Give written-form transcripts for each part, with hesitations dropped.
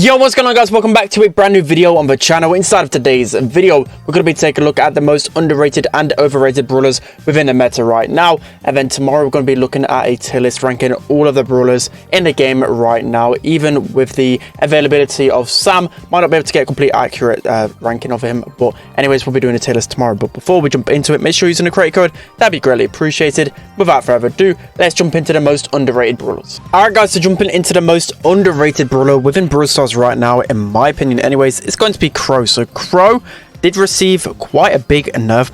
Yo, what's going on, guys? Welcome back to a brand new video on the channel. Inside of today's video, we're going to be taking a look at the most underrated and overrated brawlers within the meta right now, and then tomorrow we're going to be looking at a tier list ranking all of the brawlers in the game right now. Even with the availability of Sam, might not be able to get a complete accurate ranking of him, but anyways, we'll be doing a tier list tomorrow. But before we jump into it, make sure you're using the creator code. That'd be greatly appreciated. Without further ado, let's jump into the most underrated brawlers. Alright guys, so jumping into the most underrated brawler within Brawl Stars right now, in my opinion anyways, it's going to be Crow. So Crow did receive quite a big nerf,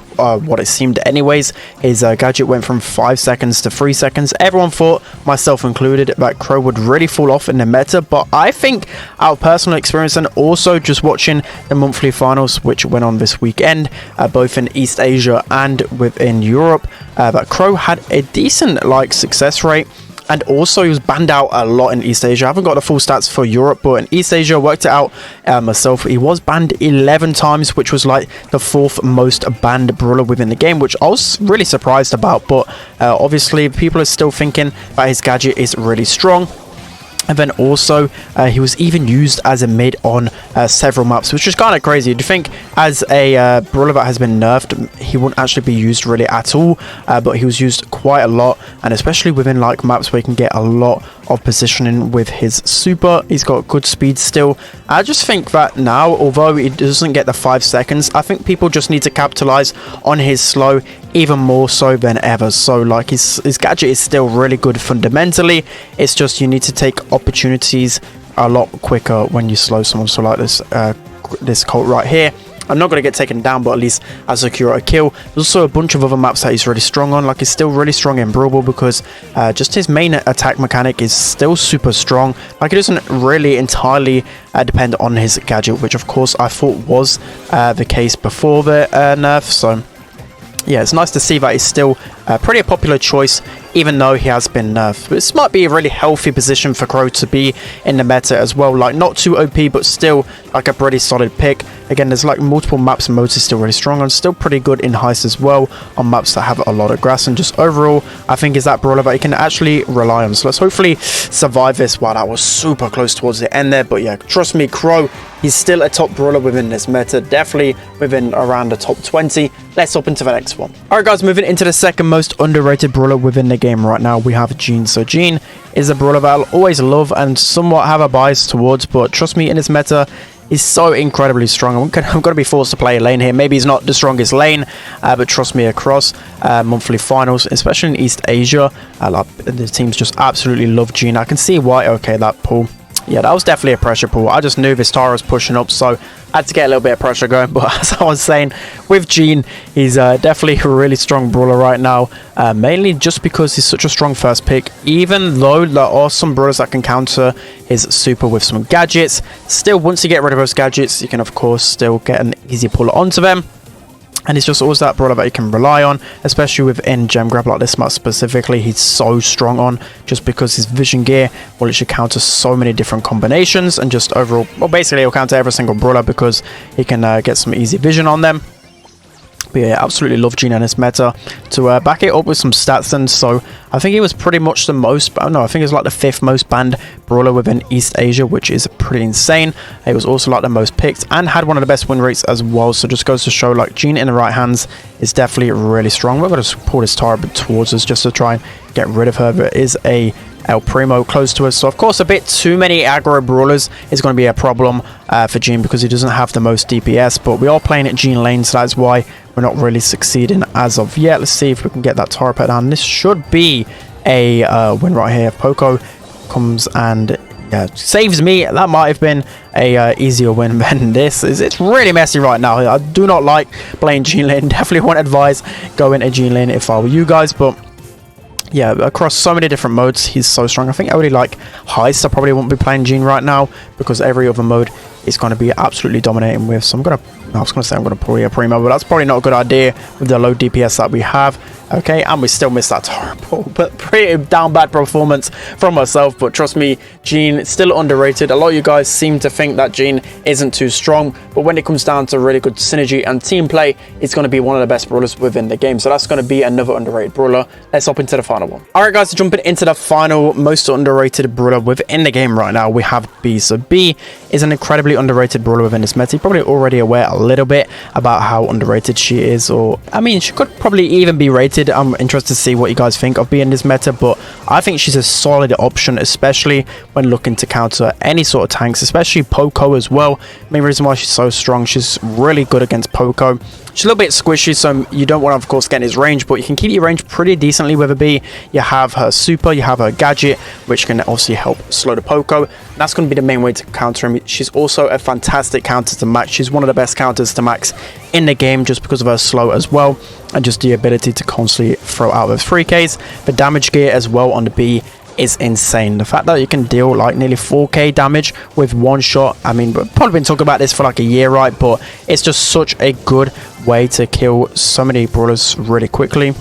what it seemed anyways. His gadget went from 5 seconds to 3 seconds. Everyone thought, myself included, that Crow would really fall off in the meta, but I think our personal experience and also just watching the monthly finals which went on this weekend, both in East Asia and within Europe, that Crow had a decent success rate. And also, he was banned out a lot in East Asia. I haven't got the full stats for Europe, but in East Asia, I worked it out myself. He was banned 11 times, which was like the 4th most banned brawler within the game, which I was really surprised about. But obviously, people are still thinking that his gadget is really strong. And then also, he was even used as a mid on several maps, which is kind of crazy. Do you think as a brawler that has been nerfed, he wouldn't actually be used really at all? But he was used quite a lot, and especially within maps where you can get a lot of positioning with his super. He's got good speed still. I just think that now, although he doesn't get the 5 seconds, I think people just need to capitalize on his slow even more so than ever. So his gadget is still really good fundamentally. It's just you need to take opportunities a lot quicker when you slow someone. So like this Colt right here, I'm not going to get taken down, but at least I secure a kill. There's also a bunch of other maps that he's really strong on. He's still really strong in Brawl because just his main attack mechanic is still super strong. It doesn't really entirely depend on his gadget, which of course I thought was the case before the nerf. So yeah, it's nice to see that he's still pretty a popular choice, even though he has been nerfed. This might be a really healthy position for Crow to be in the meta as well. Not too OP, but still a pretty solid pick. Again, there's multiple maps and modes is still really strong and still pretty good in heist as well on maps that have a lot of grass. And just overall, I think is that brawler that you can actually rely on. So let's hopefully survive this. Wow, that was super close towards the end there. But yeah, trust me, Crow, he's still a top brawler within this meta, definitely within around the top 20. Let's hop into the next one. Alright guys, moving into the second most underrated brawler within the game right now, we have Jean. So Jean is a brawler that I'll always love and somewhat have a bias towards, but trust me, in this meta, he's so incredibly strong. I'm going to be forced to play a lane here. Maybe he's not the strongest lane, but trust me, across monthly finals, especially in East Asia, the teams just absolutely love Jean. I can see why. Okay, that pull. Yeah, that was definitely a pressure pull. I just knew this Tara was pushing up, so I had to get a little bit of pressure going. But as I was saying, with Jean, he's definitely a really strong brawler right now, mainly just because he's such a strong first pick. Even though there are some brawlers that can counter his super with some gadgets, still, once you get rid of those gadgets, you can of course still get an easy pull onto them. And it's just always that brawler that you can rely on, especially within gem grab like this map specifically. He's so strong on, just because his vision gear will actually counter so many different combinations, and just overall, well, basically he'll counter every single brawler because he can get some easy vision on them. But yeah, absolutely love Jean in this meta. To back it up with some stats then, so I think he was pretty much the most, no, I think it's the 5th most banned brawler within East Asia, which is pretty insane. He was also the most picked and had one of the best win rates as well, so just goes to show Jean in the right hands is definitely really strong. We're going to pull this Tara towards us just to try and get rid of her. There is a El Primo close to us, so of course a bit too many aggro brawlers is going to be a problem for Jean because he doesn't have the most DPS, but we are playing at Jean lane, so that's why we're not really succeeding as of yet. Let's see if we can get that Tara pet down. This should be a win right here. If Poco comes and saves me, that might have been a easier win than this. It's really messy right now. I do not like playing Jean lane. Definitely won't advise going to Jean lane if I were you guys, but yeah, across so many different modes, he's so strong. I think I really like heist. I probably won't be playing Jean right now because every other mode is going to be absolutely dominating with. So I'm going to I was going to say I'm going to pull here Primo, but that's probably not a good idea with the low DPS that we have. Okay, and we still missed that horrible, but pretty down bad performance from myself. But trust me, Jean still underrated. A lot of you guys seem to think that Jean isn't too strong, but when it comes down to really good synergy and team play, it's going to be one of the best brawlers within the game. So that's going to be another underrated brawler. Let's hop into the final one. All right, guys, so jumping into the final most underrated brawler within the game right now, we have B. So B is an incredibly underrated brawler within this meta. You're probably already aware a little bit about how underrated she is, or I mean, she could probably even be rated. I'm interested to see what you guys think of being this meta, but I think she's a solid option, especially when looking to counter any sort of tanks, especially Poco as well. Main reason why she's so strong, she's really good against Poco. She's a little bit squishy, so you don't want to, of course, get in his range, but you can keep your range pretty decently with a B. You have her super, you have her gadget, which can obviously help slow the Poco. That's going to be the main way to counter him. She's also a fantastic counter to max. She's one of the best counters to max in the game just because of her slow as well, and just the ability to constantly throw out those 3Ks. The damage gear as well on the B is insane. The fact that you can deal like nearly 4k damage with one shot, I mean, we've probably been talking about this for like a year, right? But it's just such a good way to kill so many brawlers really quickly.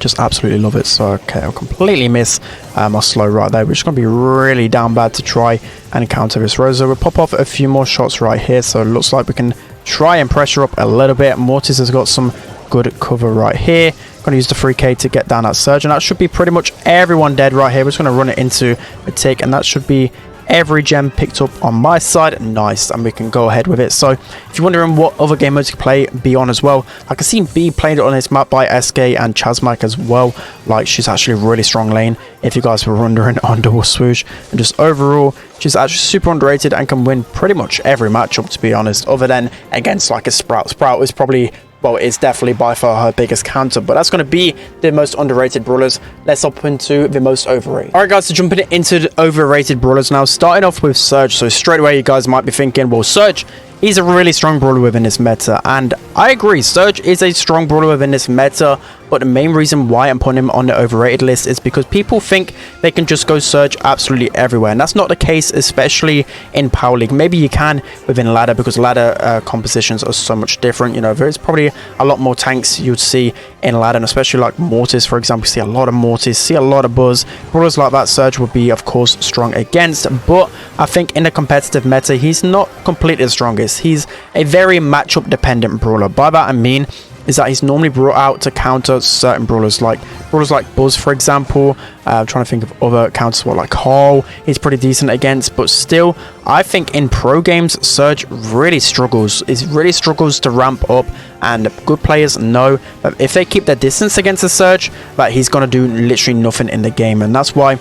Just absolutely love it. So okay, I'll completely miss my slow right there, which is going to be really down bad to try and counter this Rosa. We'll pop off a few more shots right here, so it looks like we can try and pressure up a little bit. Mortis has got some good cover right here. Going to use the 3k to get down that surge, and that should be pretty much everyone dead right here. We're just going to run it into a tick, and that should be every gem picked up on my side. Nice, and we can go ahead with it. So if you're wondering what other game modes you can play B on as well, I can see B played it on this map by SK and Chazmak as well. Like, she's actually a really strong lane, if you guys were wondering, on Double Swoosh. And just overall, she's actually super underrated and can win pretty much every matchup, to be honest, other than against like a Sprout. Sprout is probably, well, it's definitely by far her biggest counter, but that's going to be the most underrated brawlers. Let's hop into the most overrated. All right, guys, so jumping into the overrated brawlers now, starting off with Surge. So straight away, you guys might be thinking, well, Surge, he's a really strong brawler within this meta, and I agree, Surge is a strong brawler within this meta, but the main reason why I'm putting him on the overrated list is because people think they can just go Surge absolutely everywhere, and that's not the case, especially in Power League. Maybe you can within ladder, because ladder compositions are so much different. You know, there's probably a lot more tanks you'd see in ladder, and especially like Mortis, for example. You see a lot of Mortis, see a lot of Buzz. Brawlers like that Surge would be, of course, strong against, but I think in the competitive meta, he's not completely the strongest. He's a very matchup dependent brawler. By that I mean is that he's normally brought out to counter certain brawlers like Buzz, for example. I'm trying to think of other counters, like Carl he's pretty decent against, but still I think in pro games Surge really struggles. He really struggles to ramp up, and good players know that if they keep their distance against a Surge, that he's going to do literally nothing in the game, and that's why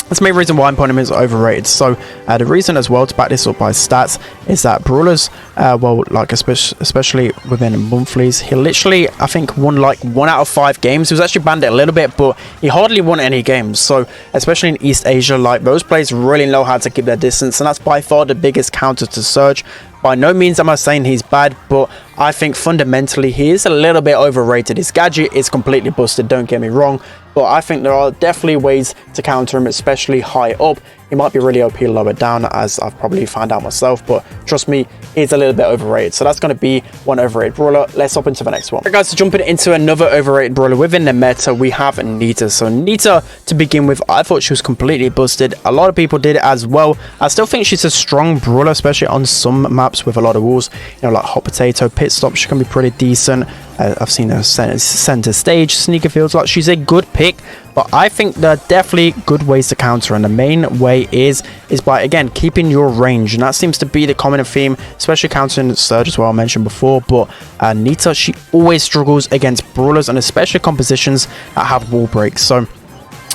that's the main reason why I'm putting him as overrated. So the reason as well, to back this up by stats, is that brawlers, well, like especially within monthlies, he literally, I think, won like 1 out of 5 games. He was actually banned it a little bit, but he hardly won any games. So especially in East Asia, like, those players really know how to keep their distance, and that's by far the biggest counter to Surge. By no means am I saying he's bad, but I think fundamentally he is a little bit overrated. His gadget is completely busted, don't get me wrong, but I think there are definitely ways to counter him, especially high up. He might be really OP lower down, as I've probably found out myself, but trust me, he's a little bit overrated. So that's going to be one overrated brawler. Let's hop into the next one. Alright, guys, so jumping into another overrated brawler within the meta, we have Nita. So Nita, to begin with, I thought she was completely busted. A lot of people did it as well. I still think she's a strong brawler, especially on some maps with a lot of walls, you know, like Hot Potato, Pit Stop. She can be pretty decent. I've seen her center stage, sneaker fields. Like, she's a good pick, but I think there are definitely good ways to counter, and the main way is by, again, keeping your range, and that seems to be the common theme, especially countering Surge as well, I mentioned before. But Nita, she always struggles against brawlers, and especially compositions that have wall breaks. So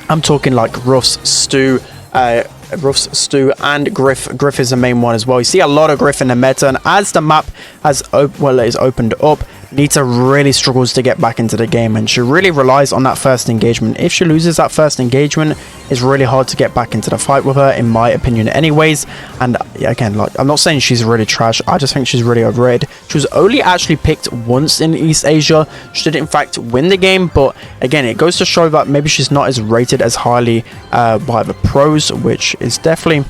I'm talking like Ruffs, Stu, and Griff. Griff is the main one as well. You see a lot of Griff in the meta, and as the map has is opened up, Nita really struggles to get back into the game, and she really relies on that first engagement. If she loses that first engagement, it's really hard to get back into the fight with her, in my opinion anyways. And again, like, I'm not saying she's really trash, I just think she's really overrated. She was only actually picked once in East Asia. She did in fact win the game, but again, it goes to show that maybe she's not as rated as highly by the pros, which is definitely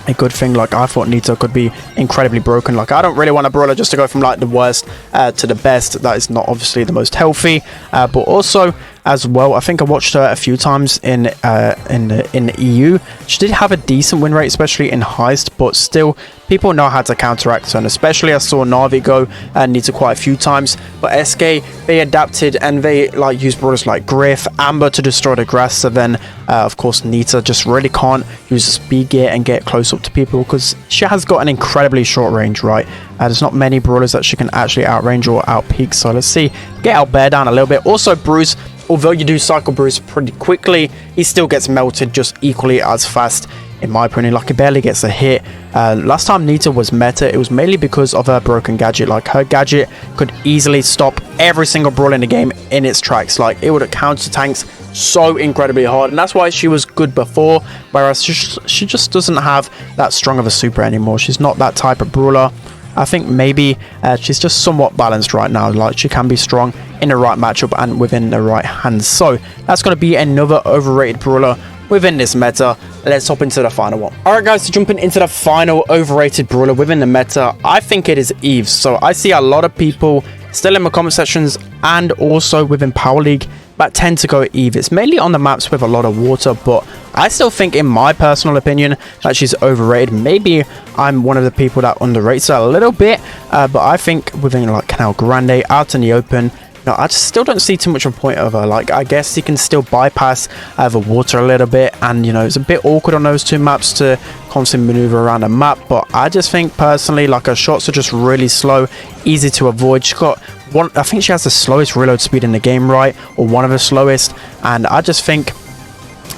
a good thing. Like, I thought Nita could be incredibly broken. Like, I don't really want a brawler just to go from like the worst to the best. That is not obviously the most healthy, but also as well, I think I watched her a few times in the EU. She did have a decent win rate, especially in Heist, but still people know how to counteract her, and especially I saw Navi go Nita quite a few times. But SK, they adapted and they like used brawlers like Griff, Amber to destroy the grass. So then of course Nita just really can't use the speed gear and get close up to people because she has got an incredibly short range, right? There's not many brawlers that she can actually outrange or outpeak. So let's see, get our bear down a little bit. Also Bruce, although you do cycle Bruce pretty quickly, he still gets melted just equally as fast, in my opinion. Like, he barely gets a hit. Last time Nita was meta, it was mainly because of her broken gadget. Like, her gadget could easily stop every single brawl in the game in its tracks. Like, it would counter tanks so incredibly hard, and that's why she was good before, whereas she just doesn't have that strong of a super anymore. She's not that type of brawler. I think maybe she's just somewhat balanced right now. Like, she can be strong in the right matchup and within the right hands. So that's going to be another overrated brawler within this meta. Let's hop into the final one. Alright guys, so jumping into the final overrated brawler within the meta, I think it is Eve. So I see a lot of people still in my comment sections and also within Power League that tend to go Eve. It's mainly on the maps with a lot of water, but I still think, in my personal opinion, that she's overrated. Maybe I'm one of the people that underrates her a little bit, but I think within like Canal Grande, out in the open, no, I just still don't see too much of a point of her. Like, I guess you can still bypass the water a little bit, and you know, it's a bit awkward on those two maps to constantly maneuver around a map. But I just think personally, like, her shots are just really slow, easy to avoid. She's got one, I think she has the slowest reload speed in the game, right, or one of the slowest. And I just think,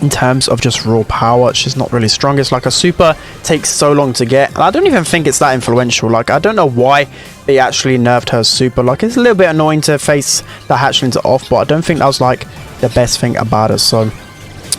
in terms of just raw power, she's not really strongest. Like, a super takes so long to get, and I don't even think it's that influential. Like, I don't know why they actually nerfed her super. Like, it's a little bit annoying to face the hatchlings off, but I don't think that was like the best thing about her. So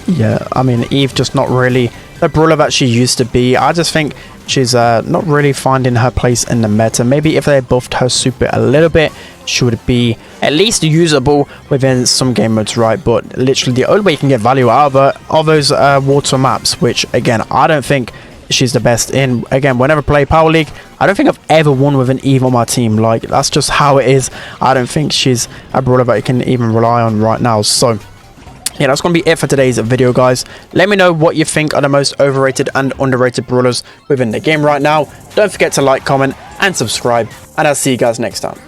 yeah, I mean, Eve just not really the brawler that she used to be. I just think she's not really finding her place in the meta. Maybe if they buffed her super a little bit, she would be at least usable within some game modes, right? But literally the only way you can get value out of her are those water maps, which again, I don't think she's the best in. Again, whenever I play Power League, I don't think I've ever won with an Eve on my team. Like, that's just how it is. I don't think she's a brawler that you can even rely on right now. So yeah, that's going to be it for today's video, guys. Let me know what you think are the most overrated and underrated brawlers within the game right now. Don't forget to like, comment, and subscribe, and I'll see you guys next time.